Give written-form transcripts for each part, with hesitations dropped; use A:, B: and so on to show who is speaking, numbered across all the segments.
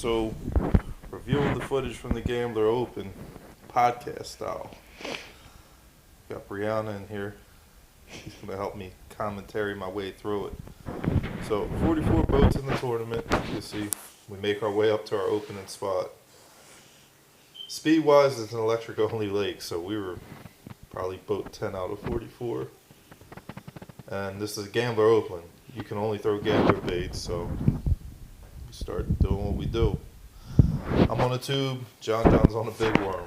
A: So, reviewing the footage from the Gambler Open, podcast style. Got Brianna in here. She's going to help me commentary my way through it. So, 44 boats in the tournament. You can see we make our way up to our opening spot. Speed-wise, it's an electric-only lake, so we were probably boat 10 out of 44. And this is Gambler Open. You can only throw gambler baits, so we start doing what we do. I'm on a tube. Jon Jon's on a big worm.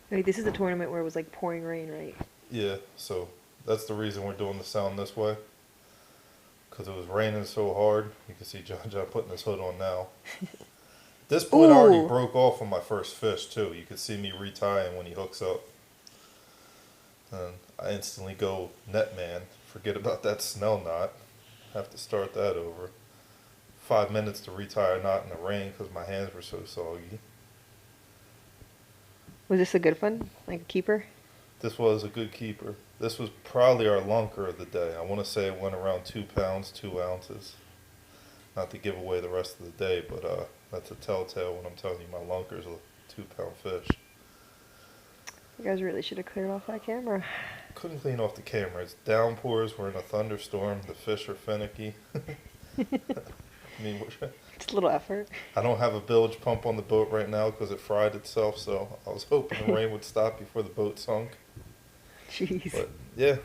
B: Wait, this is a tournament where it was like pouring rain, right?
A: Yeah, so that's the reason we're doing the sound this way. Because it was raining so hard. You can see Jon Jon putting his hood on now. At this point, I already broke off on my first fish, too. You could see me retying when he hooks up. And I instantly go net man. Forget about that snell knot. Have to start that over. 5 minutes to retie a knot in the rain because my hands were so soggy.
B: Was this a good one? Like a keeper?
A: This was a good keeper. This was probably our lunker of the day. I want to say it went around 2 pounds, 2 ounces. Not to give away the rest of the day, but that's a telltale when I'm telling you my lunker's a 2-pound fish.
B: You guys really should have cleared off that camera.
A: Couldn't clean off the camera. It's downpours. We're in a thunderstorm. The fish are finicky. I mean,
B: It's a little effort.
A: I don't have a bilge pump on the boat right now because it fried itself, so I was hoping the rain would stop before the boat sunk.
B: Jeez.
A: But yeah,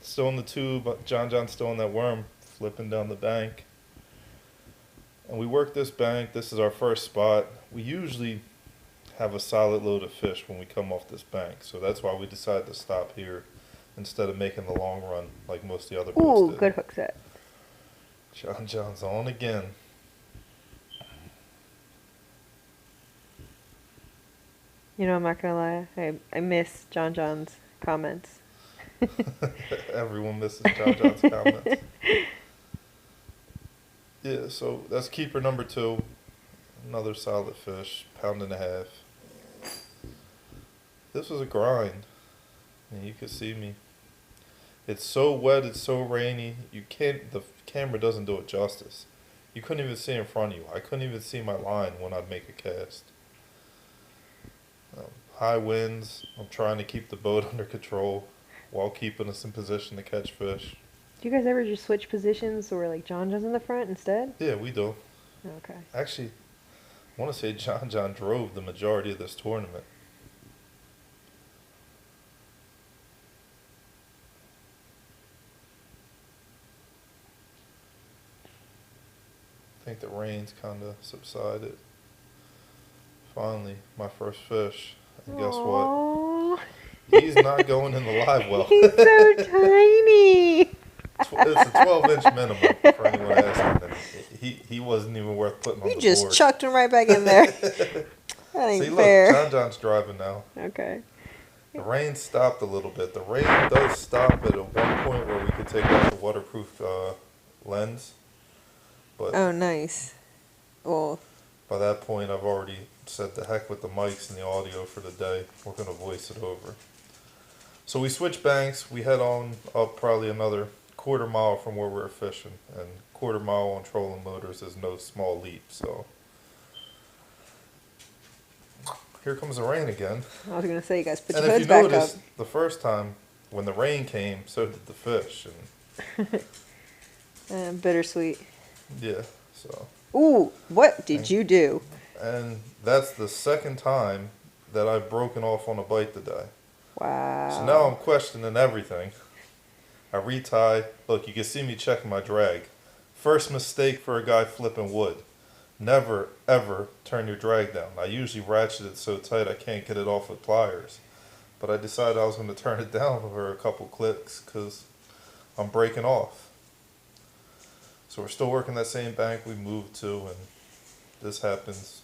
A: still in the tube. Jon Jon's still in that worm, flipping down the bank. And we work this bank. This is our first spot. We usually have a solid load of fish when we come off this bank, so that's why we decided to stop here instead of making the long run like most of the other boats did.
B: Ooh, good hook set.
A: Jon Jon's on again.
B: You know, I'm not gonna lie. I miss Jon Jon's comments.
A: Everyone misses Jon Jon's comments. Yeah, so that's keeper number 2. Another solid fish, 1.5 pounds. This was a grind. And you can see me. It's so wet, it's so rainy. The camera doesn't do it justice. You couldn't even see in front of you. I couldn't even see my line when I'd make a cast. High winds. I'm trying to keep the boat under control while keeping us in position to catch fish.
B: Do you guys ever just switch positions or like Jon Jon's in the front instead?
A: Yeah, we do.
B: Okay.
A: Actually, I want to say Jon Jon drove the majority of this tournament. I think the rain's kind of subsided. Finally, my first fish. And guess what? He's not going in the live well.
B: He's so tiny.
A: It's a 12-inch minimum for anyone asking. And he wasn't even worth putting on the board.
B: You just chucked him right back in there. That ain't
A: See,
B: fair.
A: Look, Jon Jon's driving now.
B: Okay.
A: The rain stopped a little bit. The rain does stop at one point where we could take off the waterproof lens. But
B: Oh, nice. Well,
A: by that point, I've already said the heck with the mics and the audio for the day. We're going to voice it over. So we switch banks. We head on up probably another 1/4 mile from where we're fishing. And 1/4 mile on trolling motors is no small leap. So here comes the rain again.
B: I was gonna say, you guys put your
A: And if
B: hoods
A: you
B: back up.
A: notice, the first time when the rain came, so did the fish. And
B: Bittersweet.
A: yeah, so.
B: Ooh, what did you do?
A: And that's the second time that I've broken off on a bite today.
B: Wow.
A: So now I'm questioning everything. I retie. Look, you can see me checking my drag. First mistake for a guy flipping wood. Never, ever turn your drag down. I usually ratchet it so tight I can't get it off with pliers. But I decided I was going to turn it down for a couple clicks because I'm breaking off. So we're still working that same bank we moved to, and this happens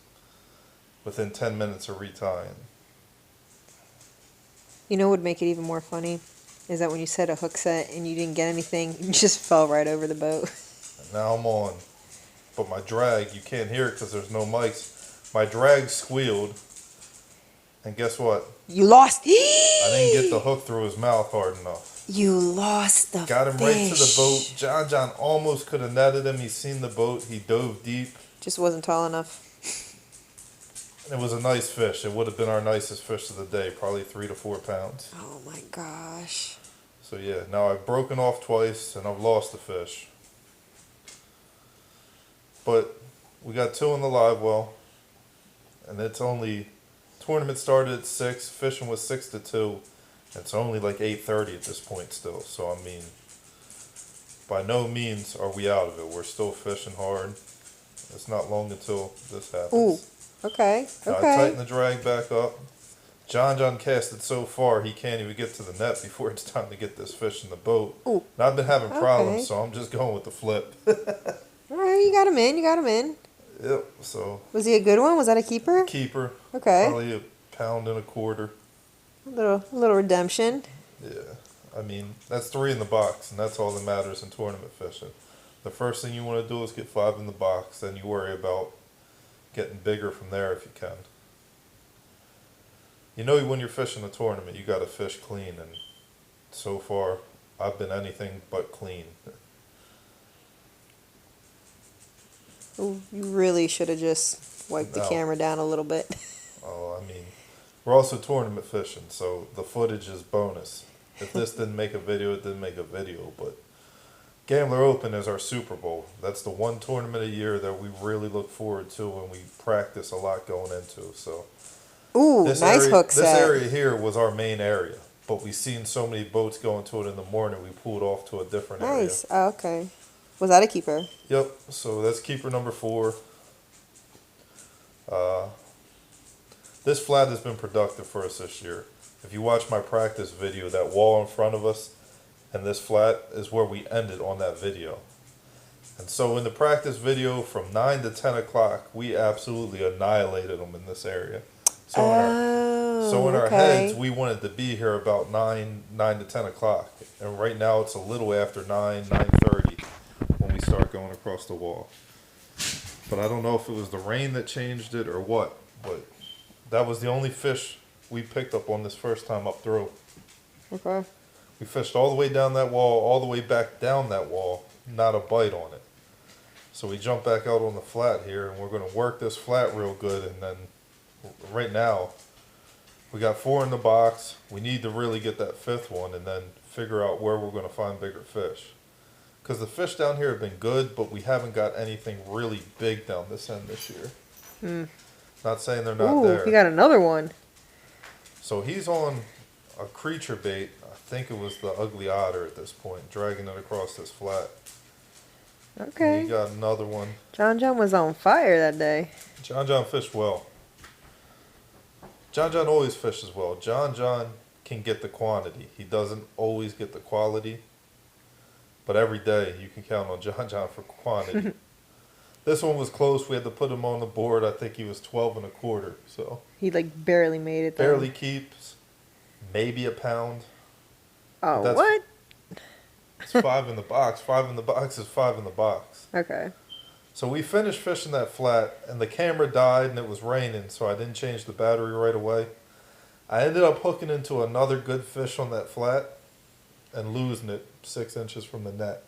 A: within 10 minutes of retying.
B: You know what would make it even more funny? Is that when you set a hook set and you didn't get anything, you just fell right over the boat.
A: And now I'm on. But my drag, you can't hear it because there's no mics. My drag squealed. And guess what?
B: You lost.
A: I didn't get the hook through his mouth hard enough.
B: You lost the
A: Got him
B: fish.
A: right to the boat. Jon Jon almost could have netted him. He seen the boat. He dove deep.
B: Just wasn't tall enough.
A: It was a nice fish. It would have been our nicest fish of the day, probably 3 to 4 pounds.
B: Oh my gosh.
A: So yeah, now I've broken off twice and I've lost the fish. But we got 2 in the live well, and it's only, tournament started at 6, fishing was 6 to 2. It's only like 8:30 at this point still. So I mean, by no means are we out of it. We're still fishing hard. It's not long until this happens.
B: Ooh. Okay.
A: Now I
B: Okay.
A: tighten the drag back up. Jon Jon casted so far he can't even get to the net before it's time to get this fish in the boat.
B: Ooh.
A: And I've been having problems,
B: Okay.
A: so I'm just going with the flip.
B: All right, you got him in. You got him in.
A: Yep. So
B: Was he a good one? Was that a keeper?
A: keeper.
B: Okay.
A: Probably a pound and a quarter.
B: A little redemption.
A: Yeah. I mean, that's 3 in the box, and that's all that matters in tournament fishing. The first thing you want to do is get 5 in the box, then you worry about getting bigger from there if you can. You know, when you're fishing a tournament, you got to fish clean, and so far, I've been anything but clean.
B: Ooh, you really should have just wiped the
A: No.
B: camera down a little bit.
A: Oh, I mean, we're also tournament fishing, so the footage is bonus. If this didn't make a video, it didn't make a video, but Gambler Open is our Super Bowl. That's the one tournament a year that we really look forward to and we practice a lot going into. So
B: Ooh,
A: this
B: nice
A: area,
B: hook set.
A: This area here was our main area, but we seen so many boats going to it in the morning, we pulled off to a different
B: Nice.
A: area.
B: Oh, okay. Was that a keeper?
A: Yep, so that's keeper number 4. This flat has been productive for us this year. If you watch my practice video, that wall in front of us and this flat is where we ended on that video. And so in the practice video from 9 to 10 o'clock, we absolutely annihilated them in this area. So in our
B: okay.
A: heads, we wanted to be here about 9 to 10 o'clock. And right now it's a little after 9:30 when we start going across the wall. But I don't know if it was the rain that changed it or what, but that was the only fish we picked up on this first time up through.
B: Okay.
A: We fished all the way down that wall, all the way back down that wall, not a bite on it. So we jumped back out on the flat here, and we're going to work this flat real good, and then right now, we got 4 in the box. We need to really get that 5th one and then figure out where we're going to find bigger fish. Because the fish down here have been good, but we haven't got anything really big down this end this year. Not saying they're not there.
B: You got another one.
A: So he's on a creature bait. I think it was the ugly otter at this point, dragging it across this flat.
B: Okay.
A: He got another one.
B: Jon Jon was on fire that day.
A: Jon Jon fished well. Jon Jon always fishes well. Jon Jon can get the quantity. He doesn't always get the quality. But every day you can count on Jon Jon for quantity. This one was close. We had to put him on the board. I think he was 12 and a quarter. So
B: He like barely made it though.
A: barely keeps. Maybe a pound.
B: Oh,
A: that's-
B: what?
A: It's 5 in the box. 5 in the box is 5 in the box.
B: Okay.
A: So we finished fishing that flat, and the camera died, and it was raining, so I didn't change the battery right away. I ended up hooking into another good fish on that flat and losing it 6 inches from the net.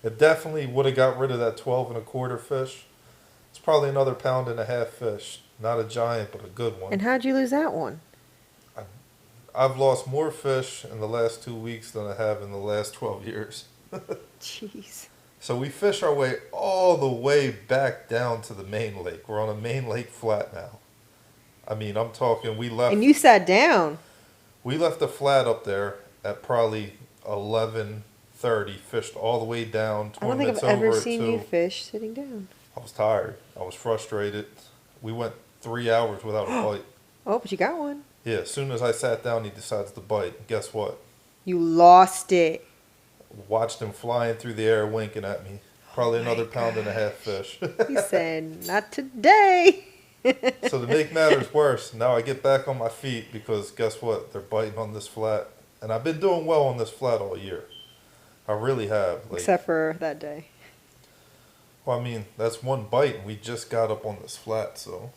A: It definitely would have got rid of that 12 and a quarter fish. It's probably another 1.5 pound fish. Not a giant, but a good one.
B: And how'd you lose that one?
A: I've lost more fish in the last 2 weeks than I have in the last 12 years.
B: Jeez.
A: So we fish our way all the way back down to the main lake. We're on a main lake flat now. I mean, I'm talking, we left...
B: And you sat down.
A: We left the flat up there at probably 11:30, fished all the way down.
B: I don't think I've
A: tournament's
B: ever
A: over at
B: seen
A: 2.
B: you fish sitting down.
A: I was tired. I was frustrated. We went 3 hours without a bite.
B: Oh, but you got one.
A: Yeah, as soon as I sat down, he decides to bite. Guess what?
B: You lost it.
A: Watched him flying through the air, winking at me. Probably another 1.5 pound fish.
B: He said, not today.
A: So to make matters worse, now I get back on my feet because guess what? They're biting on this flat. And I've been doing well on this flat all year. I really have. Like,
B: Except for that day.
A: well, I mean, that's one bite and we just got up on this flat, so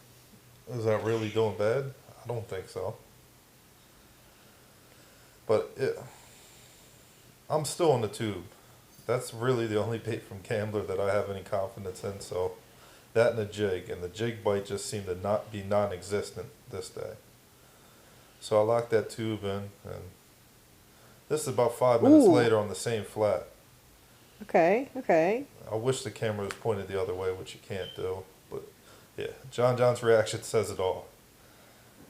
A: is that really doing bad? I don't think so. But I'm still on the tube. That's really the only bait from Gambler that I have any confidence in. So that and the jig bite just seemed to not be non-existent this day. So I locked that tube in, and this is about 5 minutes
B: Ooh.
A: later on the same flat.
B: Okay, okay.
A: I wish the camera was pointed the other way, which you can't do. But yeah, Jon Jon's reaction says it all.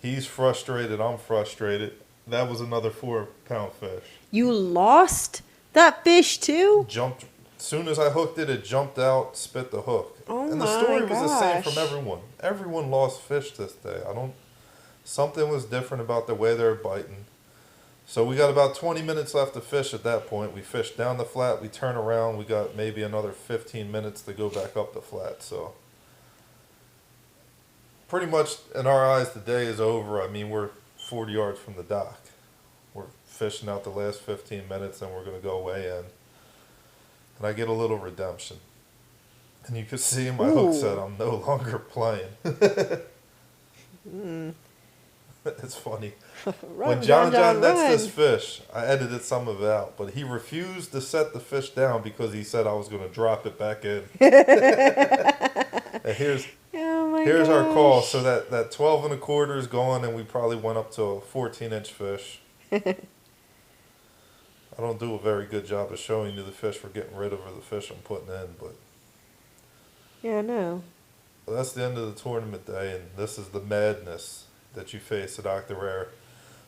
A: He's frustrated, I'm frustrated. That was another 4-pound fish.
B: You lost that fish too?
A: Jumped, as soon as I hooked it, it jumped out, spit the hook.
B: Oh
A: And
B: my
A: the story was the same
B: gosh.
A: from everyone. Everyone lost fish this day. Something was different about the way they were biting. So we got about 20 minutes left to fish at that point. We fished down the flat, we turn around, we got maybe another 15 minutes to go back up the flat. So pretty much in our eyes the day is over. I mean, we're 40 yards from the dock. We're fishing out the last 15 minutes and we're going to go way in. And I get a little redemption. And you can see in my hook set I'm no longer playing. It's funny. When Jon Jon nets this fish, I edited some of it out, but he refused to set the fish down because he said I was going to drop it back in. And here's our call. So that 12 and a quarter is gone, and we probably went up to a 14-inch fish. I don't do a very good job of showing you the fish we're getting rid of or the fish I'm putting in, but
B: yeah, I know.
A: that's the end of the tournament day, and this is the madness that you face at Octoraro.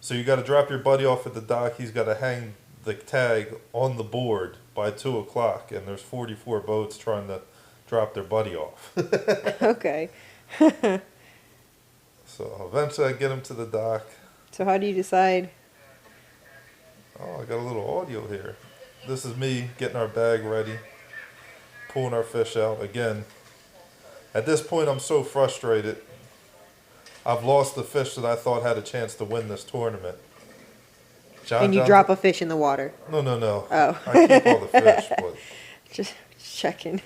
A: So you got to drop your buddy off at the dock. He's got to hang the tag on the board by 2 o'clock, and there's 44 boats trying to drop their buddy off.
B: Okay.
A: So eventually I get him to the dock.
B: So how do you decide?
A: Oh, I got a little audio here. This is me getting our bag ready, pulling our fish out. Again, at this point I'm so frustrated. I've lost the fish that I thought had a chance to win this tournament.
B: And you drop a fish in the water?
A: No.
B: Oh.
A: I keep all the fish, but
B: Just checking.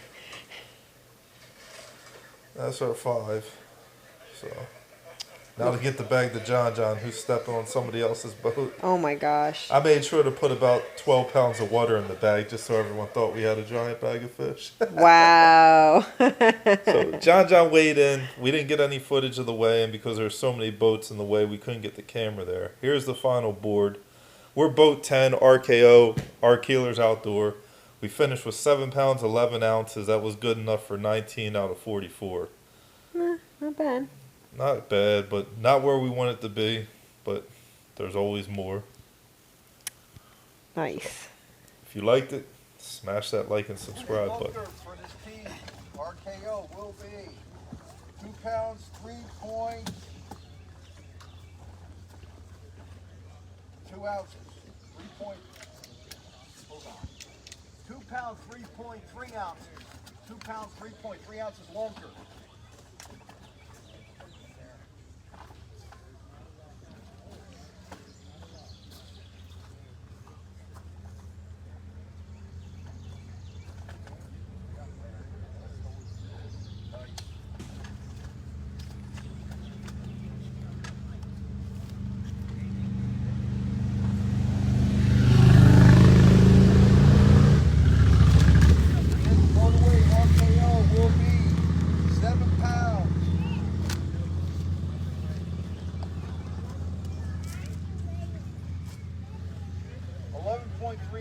A: that's our 5. So now to get the bag to Jon Jon, who's stepping on somebody else's boat.
B: Oh my gosh.
A: I made sure to put about 12 pounds of water in the bag just so everyone thought we had a giant bag of fish.
B: Wow.
A: So Jon Jon weighed in. We didn't get any footage of the weigh-in because there were so many boats in the way we couldn't get the camera there. Here's the final board. We're boat 10, RKO, our Keeler's Outdoor. We finished with 7 pounds, 11 ounces. That was good enough for 19 out of 44.
B: Not bad.
A: Not bad, but not where we want it to be. But there's always more.
B: Nice.
A: If you liked it, smash that like and subscribe button.
C: For this team, RKO will be 2 pounds, 3.2 ounces. 2 pounds, 3.3 ounces. 2 pounds, 3.3 ounces longer.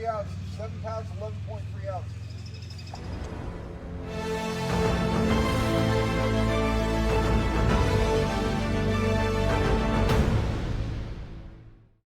C: Ounces, 7 pounds, 11.3 ounces.